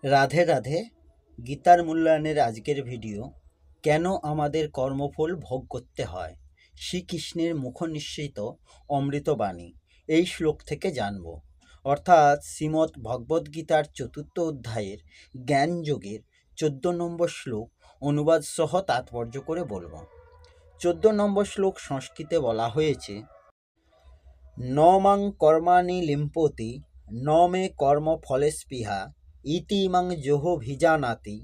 রাধে রাধে। গীতার মূল্যায়নের আজকের ভিডিও, কেন আমাদের কর্মফল ভোগ করতে হয়, শ্রীকৃষ্ণের মুখনিঃসৃত অমৃতবাণী, এই শ্লোক থেকে জানব। অর্থাৎ শ্রীমদ্ ভগবদ্গীতার ৪র্থ অধ্যায়ের জ্ঞানযোগের ১৪ নম্বর শ্লোক অনুবাদ সহ তাৎপর্য করে বলব। ১৪ নম্বর শ্লোক সংস্কৃতে বলা হয়েছে, ন মাং কর্মাণি লিম্পতি ন মে কর্ম ফলে স্পৃহা ইতি ইমাং জোহভিজানাতি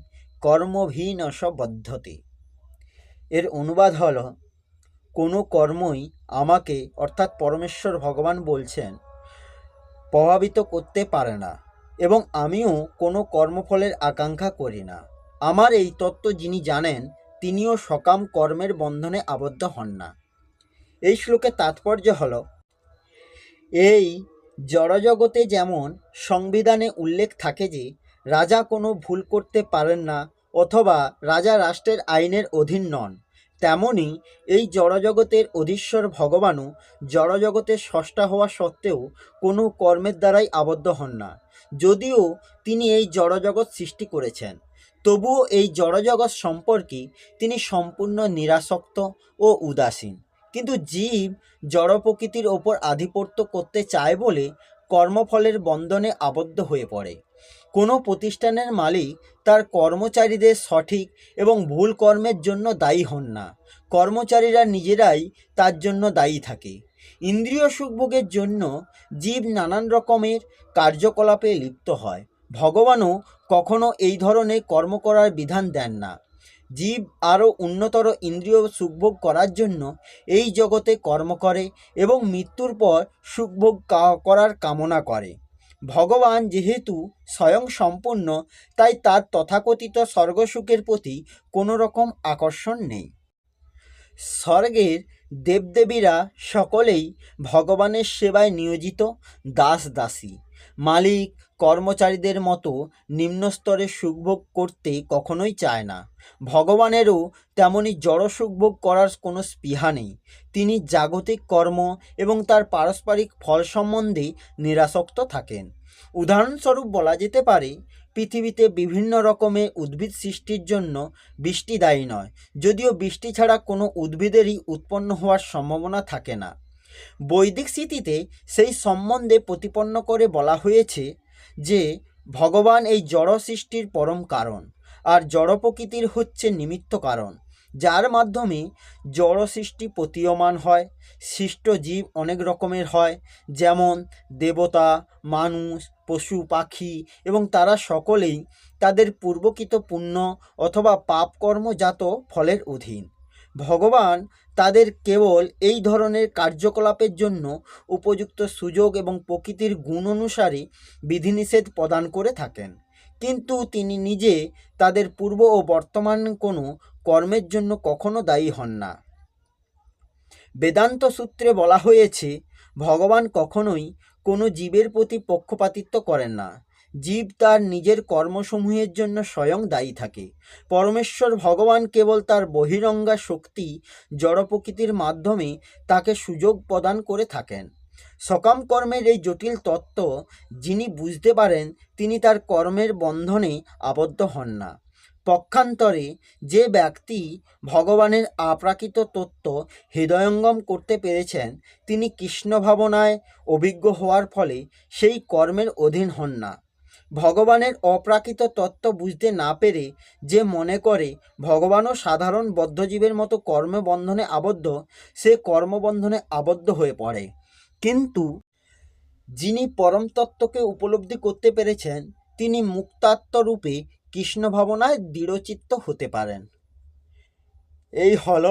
কর্মভিনশ বদ্ধতে। এর অনুবাদ হল, কোনো কর্মই আমাকে, অর্থাৎ পরমেশ্বর ভগবান বলছেন, প্রভাবিত করতে পারে না এবং আমিও কোনো কর্মফলের আকাঙ্ক্ষা করি না। আমার এই তত্ত্ব যিনি জানেন তিনিও সকাম কর্মের বন্ধনে আবদ্ধ হন না। এই শ্লোকের তাৎপর্য হল, এই জড়জগতে যেমন সংবিধানে উল্লেখ থাকে যে রাজা কোনো ভুল করতে পারেন না অথবা রাজা রাষ্ট্রের আইনের অধীন নন, তেমনি এই জড়জগতের অধীশ্বর ভগবানও জড়জগতের স্রষ্টা হওয়া সত্ত্বেও কোনো কর্মের দ্বারাই আবদ্ধ হন না। যদিও তিনি এই জড়জগৎ সৃষ্টি করেছেন, তবুও এই জড়জগৎ সম্পর্কে তিনি সম্পূর্ণ নিরাসক্ত ও উদাসীন। কিন্তু জীব জড় প্রকৃতির ওপর আধিপত্য করতে চায় বলে কর্মফলের বন্ধনে আবদ্ধ হয়ে পড়ে। কোনো প্রতিষ্ঠানের মালিক তার কর্মচারীদের সঠিক এবং ভুল কর্মের জন্য দায়ী হন না, কর্মচারীরা নিজেরাই তার জন্য দায়ী থাকে। ইন্দ্রিয় সুখভোগের জন্য জীব নানান রকমের কার্যকলাপে লিপ্ত হয়। ভগবানও কখনো এই ধরনের কর্ম করার বিধান দেন না। জীব আরও উন্নতর ইন্দ্রিয় সুখভোগ করার জন্য এই জগতে কর্ম করে এবং মৃত্যুর পর সুখভোগ করার কামনা করে। ভগবান যেহেতু স্বয়ং সম্পূর্ণ, তাই তার তথাকথিত স্বর্গসুখের প্রতি কোনো রকম আকর্ষণ নেই। স্বর্গের দেবদেবীরা সকলেই ভগবানের সেবায় নিয়োজিত দাস দাসী। মালিক কর্মচারীদের মতো নিম্নস্তরে সুখভোগ করতে কখনোই চায় না। ভগবানেরও তেমনি জড় সুখভোগ করার কোনো স্পৃহা নেই। তিনি জাগতিক কর্ম এবং তার পারস্পরিক ফল সম্বন্ধে নিরাসক্ত থাকেন। উদাহরণস্বরূপ বলা যেতে পারে, পৃথিবীতে বিভিন্ন রকমের উদ্ভিদ সৃষ্টির জন্য বৃষ্টি দায়ী নয়, যদিও বৃষ্টি ছাড়া কোনো উদ্ভিদেরই উৎপন্ন হওয়ার সম্ভাবনা থাকে না। বৈদিক স্মৃতিতে সেই সম্বন্ধে প্রতিপন্ন করে বলা হয়েছে যে ভগবান এই জড় সৃষ্টির পরম কারণ, আর জড় প্রকৃতির হচ্ছে নিমিত্ত কারণ, যার মাধ্যমে জড় সৃষ্টি প্রতীয়মান হয়। সৃষ্ট জীব অনেক রকমের হয়, যেমন দেবতা, মানুষ, পশু পাখি, এবং তারা সকলেই তাদের পূর্বকৃত পুণ্য অথবা পাপকর্মজাত ফলের অধীন। ভগবান তাদের কেবল এই ধরনের কার্যকলাপের জন্য উপযুক্ত সুযোগ এবং প্রকৃতির গুণ অনুসারে বিধিনিষেধ প্রদান করে থাকেন, কিন্তু তিনি নিজে তাদের পূর্ব ও বর্তমান কোনো কর্মের জন্য কখনো দায়ী হন না। বেদান্ত সূত্রে বলা হয়েছে, ভগবান কখনোই কোনো জীবের প্রতি পক্ষপাতিত্ব করেন না। জীব তার নিজের কর্মসমূহের জন্য স্বয়ং দায়ী থাকে। পরমেশ্বর ভগবান কেবল তার বহিরঙ্গা শক্তি জড় প্রকৃতির মাধ্যমে তাকে সুযোগ প্রদান করে থাকেন। সকাম কর্মের এই জটিল তত্ত্ব যিনি বুঝতে পারেন, তিনি তার কর্মের বন্ধনে আবদ্ধ হন না। পক্ষান্তরে যে ব্যক্তি ভগবানের অপ্রাকৃত তত্ত্ব হৃদয়ঙ্গম করতে পেরেছেন, তিনি কৃষ্ণ ভাবনায় অভিজ্ঞ হওয়ার ফলে সেই কর্মের অধীন হন না। ভগবানের অপ্রাকৃত তত্ত্ব বুঝতে না পেরে যে মনে করে ভগবানও সাধারণ বদ্ধজীবের মতো কর্মবন্ধনে আবদ্ধ, সে কর্মবন্ধনে আবদ্ধ হয়ে পড়ে। কিন্তু যিনি পরম তত্ত্বকে উপলব্ধি করতে পেরেছেন, তিনি মুক্তাত্মরূপে কৃষ্ণ ভাবনায় দৃঢ়চিত্ত হতে পারেন। এই হল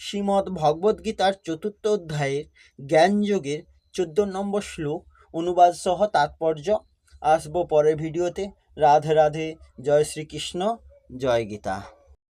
শ্রীমদ্ ভগবদ্গীতার ৪র্থ অধ্যায়ের জ্ঞানযোগের ১৪ নম্বর শ্লোক অনুবাদ সহ তাৎপর্য। আসবো পরের ভিডিওতে। রাধে রাধে। জয় শ্রীকৃষ্ণ। জয় গীতা।